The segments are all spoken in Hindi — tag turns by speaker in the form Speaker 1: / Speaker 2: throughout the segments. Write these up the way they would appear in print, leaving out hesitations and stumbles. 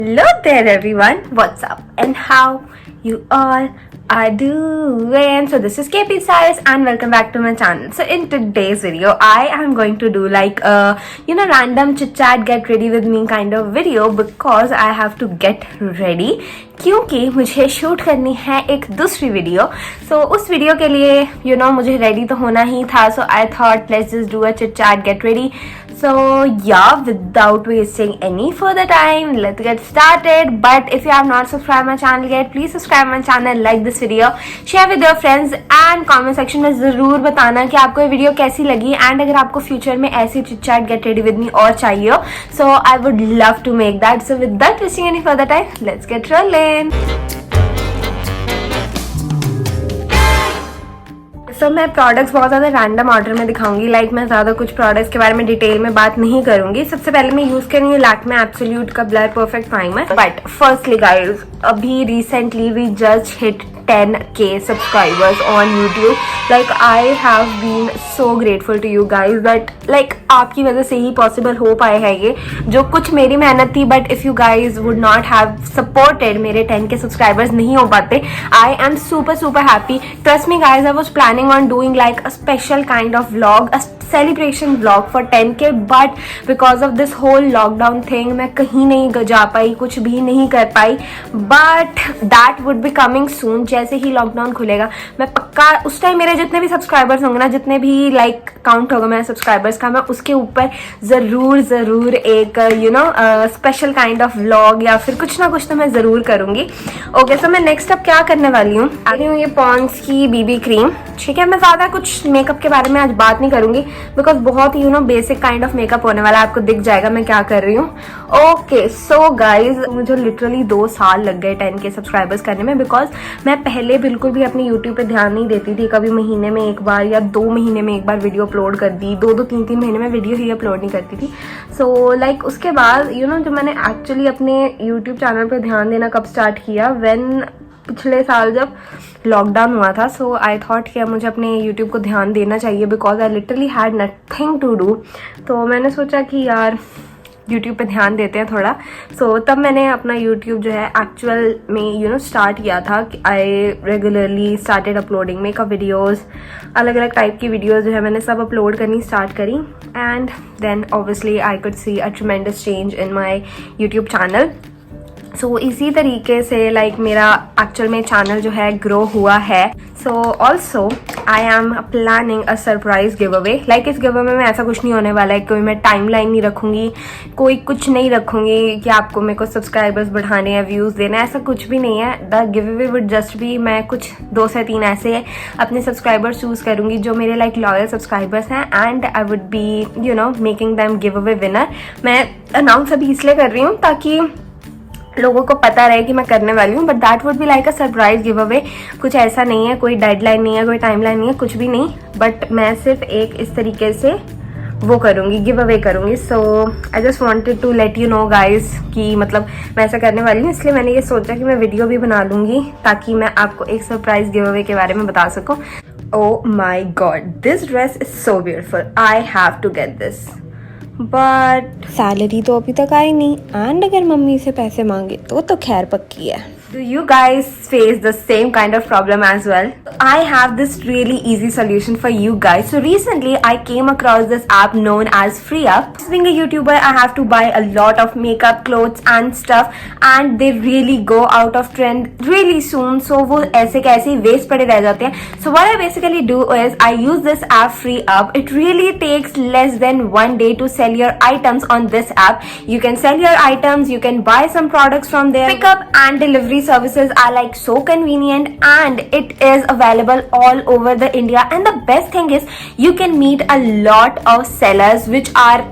Speaker 1: Hello there everyone, what's up and how you all are doing? So this is KP Cyrus and welcome back to my channel. So in today's video I am going to do like a random chit chat get ready with me kind of video because I have to get ready क्योंकि मुझे शूट करनी है एक दूसरी वीडियो. सो उस वीडियो के लिए मुझे रेडी तो होना ही था. So I thought let's just do a chit chat get ready. So yeah, without wasting any further time, let's get started. But if you have not subscribed my channel yet, please subscribe my channel, like this video, share with your friends and comment section में ज़रूर बताना कि आपको ये वीडियो कैसी लगी. And अगर आपको फ्यूचर में ऐसी chit chat get ready with me और चाहिए हो, so I would love to make that. So without wasting any further time, let's get rolling. तो मैं प्रोडक्ट्स बहुत ज़्यादा रैंडम ऑर्डर में दिखाऊंगी. मैं ज़्यादा कुछ प्रोडक्ट्स के बारे में डिटेल में बात नहीं करूंगी. सबसे पहले मैं यूज़ कर रही हूँ लैक्मे एब्सोल्यूट का blur perfect primer. But firstly guys, अभी recently we just hit 10K subscribers on YouTube. I have been so grateful to you guys that आपकी वजह से ही पॉसिबल हो पाए है ये जो कुछ मेरी मेहनत थी. But if you guys would not have supported, मेरे 10K सब्सक्राइबर्स नहीं हो पाते. I am super happy. Trust me guys, I was planning on doing a special kind of vlog, a celebration vlog for 10K. But because of this whole lockdown thing मैं कहीं नहीं जा पाई, कुछ भी नहीं कर पाई. But that would be coming soon. जैसे ही लॉकडाउन खुलेगा मैं पक्का उस टाइम मेरे जितने भी सब्सक्राइबर्स होंगे ना, जितने भी काउंट होगा मेरे सब्सक्राइबर्स का, मैं उसके ऊपर जरूर एक स्पेशल काइंड ऑफ व्लॉग या फिर कुछ ना कुछ तो मैं जरूर करूंगी. ओके, सो मैं नेक्स्ट अब क्या करने वाली हूँ, आ रही हूँ ये पॉन्ड्स की बीबी क्रीम. ठीक है, मैं ज्यादा कुछ मेकअप के बारे में आज बात नहीं करूंगी बिकॉज बहुत ही बेसिक काइंड ऑफ मेकअप होने वाला है. आपको दिख जाएगा मैं क्या कर रही हूँ. ओके, सो गाइज, मुझे लिटरली 2 साल लग गए 10K सब्सक्राइबर्स करने में. बिकॉज मैं पहले बिल्कुल भी अपने यूट्यूब पे ध्यान नहीं देती थी. कभी महीने में एक बार या 2 महीने में एक बार वीडियो अपलोड कर दी, 2 3 महीने में वीडियो ही अपलोड नहीं करती थी. सो उसके बाद जो मैंने एक्चुअली अपने यूट्यूब चैनल पे ध्यान देना कब स्टार्ट किया, व्हेन पिछले साल जब लॉकडाउन हुआ था. सो आई थॉट कि अब मुझे अपने यूट्यूब को ध्यान देना चाहिए because I literally had nothing to do. तो मैंने सोचा कि यार यूट्यूब पे ध्यान देते हैं थोड़ा. सो तब मैंने अपना यूट्यूब जो है एक्चुअल में स्टार्ट किया था. आई regularly started uploading makeup videos, अलग अलग टाइप की वीडियोस जो है मैंने सब अपलोड करनी स्टार्ट करी. And then obviously I could see a tremendous change in my YouTube channel. So इसी तरीके से मेरा एक्चुअल में चैनल जो है ग्रो हुआ है. So also I am planning a surprise give away. इस गिव अवे में ऐसा कुछ नहीं होने वाला है, कोई मैं टाइम लाइन नहीं रखूंगी, कोई कुछ नहीं रखूंगी कि आपको मेरे को सब्सक्राइबर्स बढ़ाने हैं, व्यूज देना, ऐसा कुछ भी नहीं है. The give away would just भी, मैं कुछ 2 से 3 ऐसे अपने सब्सक्राइबर्स चूज करूंगी जो मेरे लॉयल सब्सक्राइबर्स हैं. And I would be making them give away winner. मैं अनाउंस अभी इसलिए कर रही हूँ ताकि लोगों को पता रहे कि मैं करने वाली हूँ. But that would be a surprise give away. कुछ ऐसा नहीं है, कोई डेडलाइन नहीं है, कोई टाइमलाइन नहीं है, कुछ भी नहीं. बट मैं सिर्फ एक इस तरीके से वो करूँगी, गिव अवे करूँगी. So I just wanted to let you know guys कि मैं ऐसा करने वाली हूँ. इसलिए मैंने ये सोचा कि मैं वीडियो भी बना लूँगी ताकि मैं आपको एक सरप्राइज गिव अवे के बारे में बता सकूँ. Oh my God, this dress is so beautiful. I have to get this. But salary तो अभी तक आई नहीं. एंड अगर मम्मी से पैसे मांगे तो खैर पक्की है. Do you guys face the same kind of problem as well? I have this really easy solution for you guys. So recently I came across this app known as FreeUp. Being a YouTuber, I have to buy a lot of makeup, clothes and stuff, and they really go out of trend really soon. So वो ऐसे कैसे waste पड़े रह जाते हैं. So what I basically do is I use this app FreeUp. It really takes less than 1 day to sell your items on this app. You can sell your items, you can buy some products from there. Pickup and delivery services are so convenient and it is available all over the India. And the best thing is you can meet a lot of sellers which are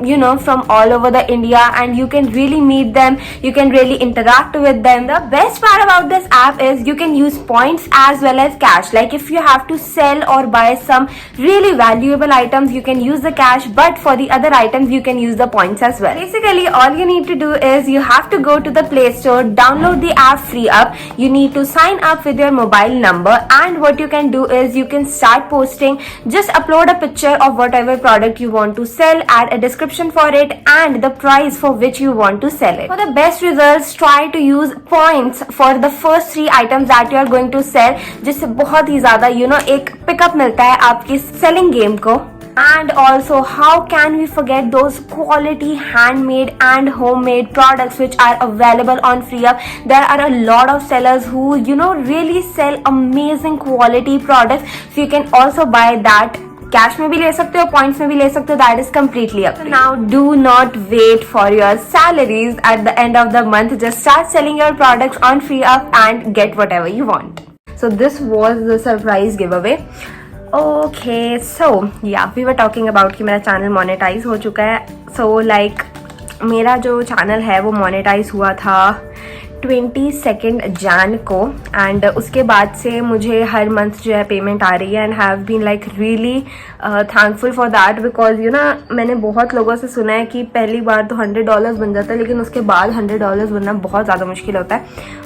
Speaker 1: from all over the India, and you can really meet them, you can really interact with them. The best part about this app is you can use points as well as cash. If you have to sell or buy some really valuable items, you can use the cash, but for the other items you can use the points as well. Basically all you need to do is you have to go to the Play Store, download the app FreeUp, up, you need to sign up with your mobile number, and what you can do is you can start posting. Just upload a picture of whatever product you want to sell, add a description for it and the price for which you want to sell it. For the best results, try to use points for the first 3 items that you are going to sell, जिससे बहुत ही ज्यादा एक पिकअप मिलता है आपकी सेलिंग गेम को. And also, how can we forget those quality handmade and homemade products which are available on FreeUp? There are a lot of sellers who really sell amazing quality products, so you can also buy that. Cash में भी ले सकते हो, पॉइंट्स में भी ले सकते हो, that is completely up. Now do not wait for your salaries at the end of the month. Just start selling your products on FreeUp and get whatever you want. So this was the surprise giveaway. Okay, so yeah we were talking about कि मेरा चैनल मोनेटाइज हो चुका है. सो लाइक मेरा जो चैनल है वो मोनेटाइज हुआ था 22 जैन को, एंड उसके बाद से मुझे हर मंथ जो है पेमेंट आ रही है, and have been like really thankful for that, because मैंने बहुत लोगों से सुना है कि पहली बार तो $100 बन जाता है, लेकिन उसके बाद $100 बनना बहुत ज़्यादा मुश्किल होता है.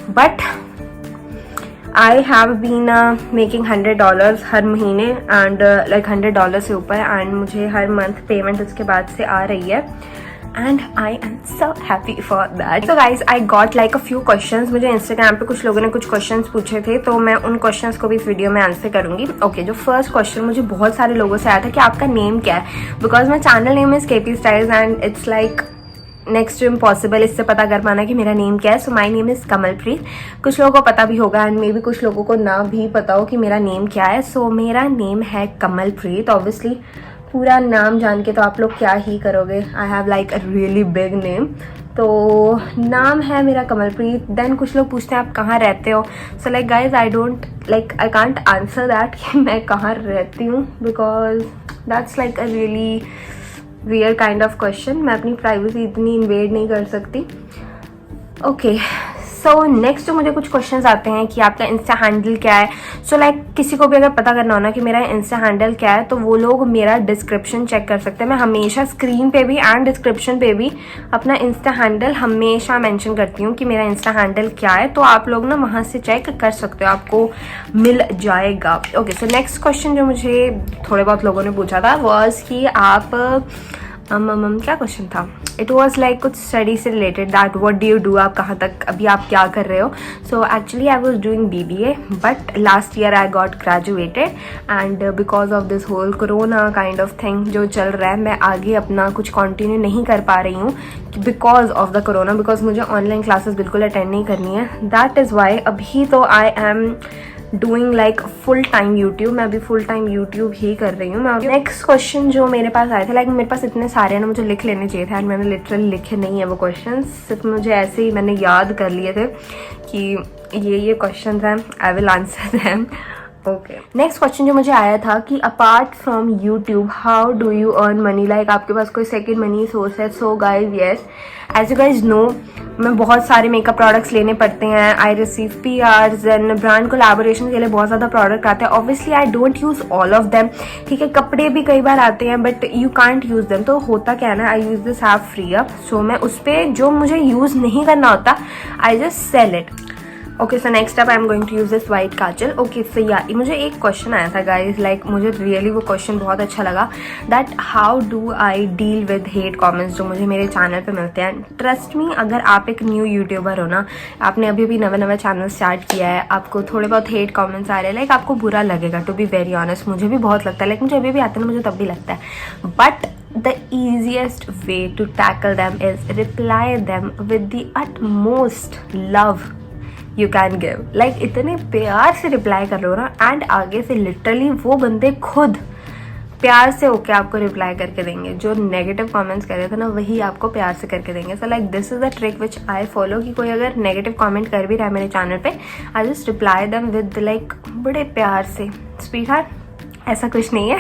Speaker 1: But I have been making $100 हर महीने, एंड लाइक $100 से ऊपर, एंड मुझे हर मंथ पेमेंट उसके बाद से आ रही है, and I am so happy for that. So guys, I got like a few questions. मुझे Instagram पे कुछ लोगों ने कुछ questions पूछे थे, तो मैं उन questions को भी इस वीडियो में आंसर करूंगी. Okay, जो first question मुझे बहुत सारे लोगों से आया था कि आपका नेम क्या है, because my channel name is KP Styles and it's like next to impossible इससे पता कर पाना कि मेरा नेम क्या है. So my name is Kamalpreet. कुछ लोगों को पता भी होगा एंड मे बी कुछ लोगों को ना भी पता हो कि मेरा नेम क्या है. सो मेरा नेम है कमलप्रीत. ऑब्वियसली पूरा नाम जान के तो आप लोग क्या ही करोगे. I have like a really big name. तो नाम है मेरा कमलप्रीत. देन कुछ लोग पूछते हैं आप कहाँ रहते हो. So like guys I can't answer that कि मैं कहाँ रहती हूँ, because that's like a really wear kind of question. मैं अपनी प्राइवेसी इतनी इन्वेड नहीं कर सकती. ओके, सो नेक्स्ट मुझे कुछ क्वेश्चंस आते हैं कि आपका इंस्टा हैंडल क्या है. सो लाइक किसी को भी अगर पता करना हो ना कि मेरा इंस्टा हैंडल क्या है, तो वो लोग मेरा डिस्क्रिप्शन चेक कर सकते हैं. मैं हमेशा स्क्रीन पे भी एंड डिस्क्रिप्शन पे भी अपना इंस्टा हैंडल हमेशा मेंशन करती हूँ कि मेरा इंस्टा हैंडल क्या है. तो आप लोग ना वहाँ से चेक कर सकते हो, आपको मिल जाएगा. ओके, सो नेक्स्ट क्वेश्चन जो मुझे थोड़े बहुत लोगों ने पूछा था वॉज कि आप क्या क्वेश्चन था. इट वॉज लाइक कुछ स्टडी से related, that what do you do, आप कहाँ तक अभी आप क्या कर रहे हो. So actually I was doing BBA, but last year I got graduated, and because of this whole corona kind of thing जो चल रहा है, मैं आगे अपना कुछ कंटिन्यू नहीं कर पा रही हूँ because of the corona, because मुझे ऑनलाइन क्लासेस बिल्कुल अटेंड नहीं करनी है. दैट इज़ वाई अभी तो I am doing like full time YouTube. मैं अभी फुल टाइम यूट्यूब ही कर रही हूँ. मैं नेक्स्ट क्वेश्चन जो मेरे पास आए थे, लाइक मेरे पास इतने सारे हैं ना, मुझे लिख लेने चाहिए थे एंड मैंने लिटरली लिखे नहीं है वो क्वेश्चन. सिर्फ मुझे ऐसे ही मैंने याद कर लिए थे कि ये क्वेश्चन हैं, I will answer them. Okay, next question जो मुझे आया था कि apart from YouTube how do you earn money, like आपके पास कोई सेकेंड मनी सोर्स है. So guys yes, as you guys know, मैं बहुत सारे मेकअप प्रोडक्ट्स लेने पड़ते हैं. I receive PRs and brand collaboration के लिए बहुत ज़्यादा प्रोडक्ट आते हैं. Obviously I don't use all of them. ठीक है, कपड़े भी कई बार आते हैं but you can't use them. तो होता क्या है ना, I use this app FreeUp. So मैं उस पर जो मुझे यूज़ नहीं करना होता, I just sell it. Okay, so next up I am going to use this white kajal. Okay, so yeah मुझे एक क्वेश्चन आया था गाइज, लाइक मुझे रियली वो क्वेश्चन बहुत अच्छा लगा, that how do I deal with hate comments जो मुझे मेरे चैनल पे मिलते हैं. ट्रस्ट मी, अगर आप एक न्यू यूट्यूबर हो ना, आपने अभी भी नवा चैनल स्टार्ट किया है, आपको थोड़े बहुत हेट कमेंट्स आ रहे हैं, लाइक आपको बुरा लगेगा. टू बी वेरी ऑनेस्ट, मुझे भी बहुत लगता है, लाइक मुझे अभी भी आता है, मुझे तब भी लगता है. But the easiest way to tackle them is reply them with the utmost love you can give. like इतने प्यार से रिप्लाई कर लो ना, एंड आगे से लिटरली वो बंदे खुद प्यार से होके आपको रिप्लाई करके देंगे. जो नेगेटिव कमेंट्स कर रहे थे ना, वही आपको प्यार से करके देंगे. So like this is the trick which I follow, कि कोई अगर नेगेटिव कमेंट कर भी रहा है मेरे चैनल पे, I just reply them with like बड़े प्यार से, स्वीट हार्ट ऐसा कुछ नहीं है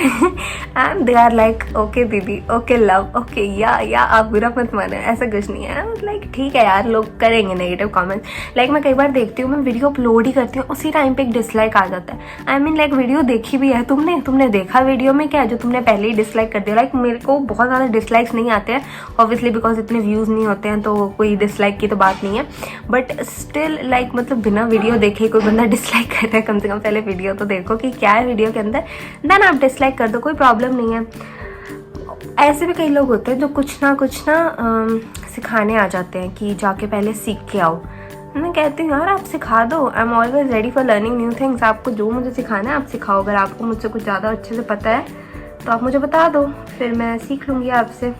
Speaker 1: and they are like okay दीदी, ओके लव, ओके या आप बुरा मत माने, ऐसा कुछ नहीं है। लाइक ठीक है यार, लोग करेंगे नेगेटिव कमेंट्स। लाइक मैं कई बार देखती हूँ, मैं वीडियो अपलोड ही करती हूँ, उसी टाइम पे एक डिसलाइक आ जाता है। आई मीन लाइक वीडियो देखी भी है तुमने देखा वीडियो में क्या जो तुमने पहले ही डिसलाइक कर दिया। लाइक मेरे को बहुत ज़्यादा डिसलाइक्स नहीं आते हैं ऑब्वियसली, बिकॉज इतने व्यूज़ नहीं होते हैं तो कोई डिसलाइक की तो बात नहीं है, बट स्टिल लाइक मतलब बिना वीडियो देखे कोई बंदा डिसलाइक कर रहा है, कम से कम पहले वीडियो तो देखो कि क्या है वीडियो के अंदर, देन आप डिसलाइक कर दो, कोई प्रॉब्लम नहीं है। ऐसे भी कई लोग होते हैं जो कुछ ना सिखाने आ जाते हैं कि जाके पहले सीख के आओ। मैं कहती हूँ यार आप सिखा दो, I am always ready for learning new things. आपको जो मुझे सिखाना है आप सिखाओ, अगर आपको मुझसे कुछ ज़्यादा अच्छे से पता है तो आप मुझे बता दो, फिर मैं सीख लूँगी आपसे।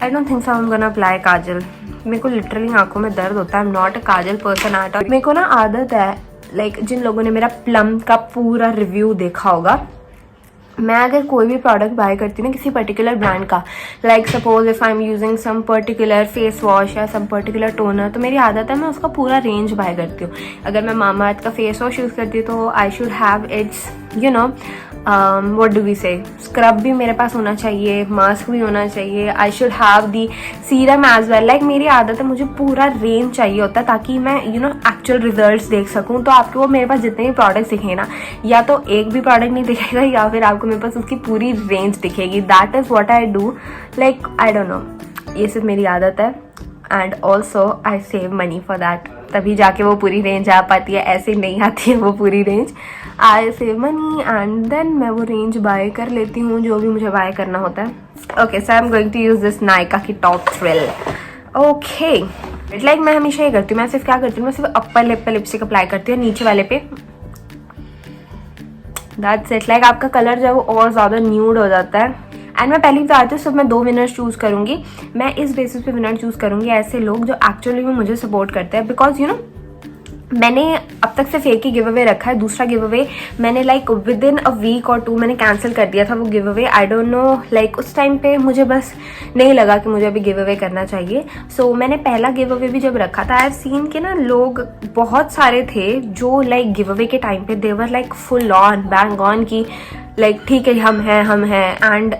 Speaker 1: I don't think so I am gonna apply kajal. मेरे को लिटरली आंखों में दर्द होता है, I am not a kajal person at all. मेरे को ना आदत है, लाइक जिन लोगों ने मेरा प्लम का पूरा रिव्यू देखा होगा, मैं अगर कोई भी प्रोडक्ट बाय करती हूँ ना किसी पर्टिकुलर ब्रांड का, like suppose if I am using some particular face wash या सम पर्टिकुलर टोनर, तो मेरी आदत है मैं उसका पूरा रेंज बाय करती हूँ। अगर मैं मामाअर्थ का फेस वॉश यूज़ करती हूँ तो I should have it's you know what do we say, scrub भी मेरे पास होना चाहिए, मास्क भी होना चाहिए, I should have the serum as well. Like मेरी आदत है मुझे पूरा रेंज चाहिए होता है ताकि मैं एक्चुअल रिजल्ट्स देख सकूँ। तो आपको मेरे पास जितने भी प्रोडक्ट्स दिखे ना, या तो एक भी प्रोडक्ट नहीं दिखेगा या फिर आपको मेरे पास उसकी पूरी रेंज दिखेगी। That is what I do, like I don't no, ये सिर्फ मेरी आदत है and also I save money for that, तभी जाके वो पूरी रेंज आ पाती है, ऐसे नहीं आती है वो पूरी range. I save money and then मैं वो रेंज बाय कर लेती हूँ जो भी मुझे बाय करना होता है। Okay so I am going to use this Nykaa की टॉप थ्रिल। ओके लाइक मैं हमेशा ये करती हूँ, मैं सिर्फ क्या करती हूँ, मैं सिर्फ अपर लिप पे लिपस्टिक अप्लाई करती हूँ, नीचे वाले पे दैट्स इट। लाइक आपका कलर जो है वो और ज़्यादा न्यूड हो जाता है। एंड मैं पहली बताती हूँ, सिर्फ मैं 2 विनर्स चूज़ करूँगी। मैं इस बेसिस पे विनर चूज़ करूँगी ऐसे लोग जो एक्चुअली में मुझे सपोर्ट करते हैं, बिकॉज मैंने अब तक सिर्फ एक ही गिव अवे रखा है। दूसरा गिव अवे मैंने like with in a week और 2 मैंने कैंसिल कर दिया था वो give away. I don't know, like उस टाइम पे मुझे बस नहीं लगा कि मुझे अभी गिव अवे करना चाहिए। सो मैंने पहला गिव अवे भी जब रखा था, आई हैव सीन के ना लोग बहुत सारे थे जो लाइक गिव अवे के टाइम पे they were like full on bang on की लाइक ठीक है हम हैं एंड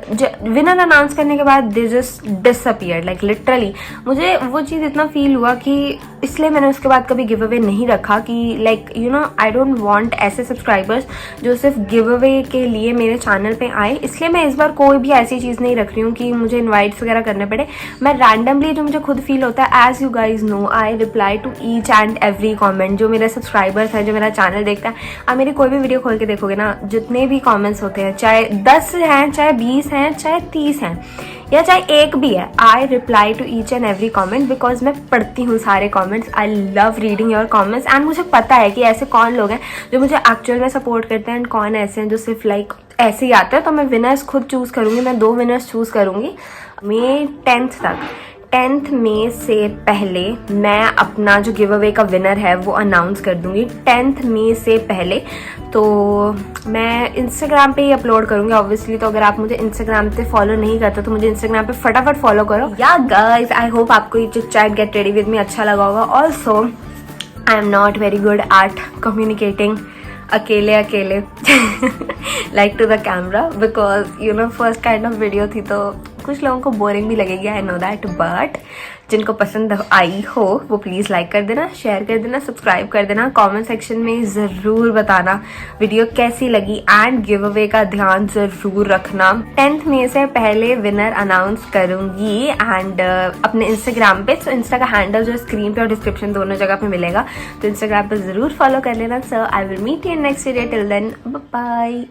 Speaker 1: विनर अनाउंस करने के बाद they just disappeared, like literally. मुझे वो चीज़ इतना फील हुआ कि इसलिए मैंने उसके बाद कभी गिव अवे नहीं रखा कि लाइक आई डोंट वांट ऐसे सब्सक्राइबर्स जो सिर्फ गिव अवे के लिए मेरे चैनल पे आए। इसलिए मैं इस बार कोई भी ऐसी चीज़ नहीं रख रही हूँ कि मुझे इन्वाइट्स वगैरह करने पड़े। मैं रैंडमली जो मुझे खुद फील होता है, as you guys know I reply to each and every comment. जो मेरे सब्सक्राइबर्स हैं, जो मेरा चैनल देखता है, आप मेरी कोई भी वीडियो खोल के देखोगे ना, जितने भी कॉमेंट्स होते हैं, चाहे 10 हैं, चाहे 20 हैं, चाहे 30 हैं, या चाहे एक भी है, I reply to each and every comment because मैं पढ़ती हूँ सारे comments. I love reading your comments and मुझे पता है कि ऐसे कौन लोग हैं जो मुझे एक्चुअल में सपोर्ट करते हैं एंड कौन ऐसे हैं जो सिर्फ लाइक ऐसे ही आते हैं। तो मैं विनर्स खुद चूज़ करूँगी, मैं 2 विनर्स चूज़ करूँगी। मई 10th तक, 10th मई से पहले मैं अपना जो गिव अवे का विनर है वो अनाउंस कर दूंगी, 10th मई से पहले। तो मैं इंस्टाग्राम पे ही अपलोड करूंगी ऑब्वियसली। तो अगर आप मुझे इंस्टाग्राम पे फॉलो नहीं करते तो मुझे इंस्टाग्राम पे फटाफट फॉलो करो। या गाइस, आई होप आपको ये chit chat get ready with me अच्छा लगा होगा। Also I am not very good at communicating अकेले like to the camera, because first kind of video थी तो कुछ लोगों को बोरिंग भी लगेगी, आई नो दैट। बट जिनको पसंद आई हो वो प्लीज़ लाइक कर देना, शेयर कर देना, सब्सक्राइब कर देना। कमेंट सेक्शन में ज़रूर बताना वीडियो कैसी लगी एंड गिव अवे का ध्यान ज़रूर रखना। 10th मई से पहले विनर अनाउंस करूँगी एंड अपने इंस्टाग्राम पे। तो इंस्टा का हैंडल जो स्क्रीन पे और डिस्क्रिप्शन दोनों जगह पे मिलेगा, तो इंस्टाग्राम पे ज़रूर फॉलो कर लेना। So I will meet you in next video, till then bye.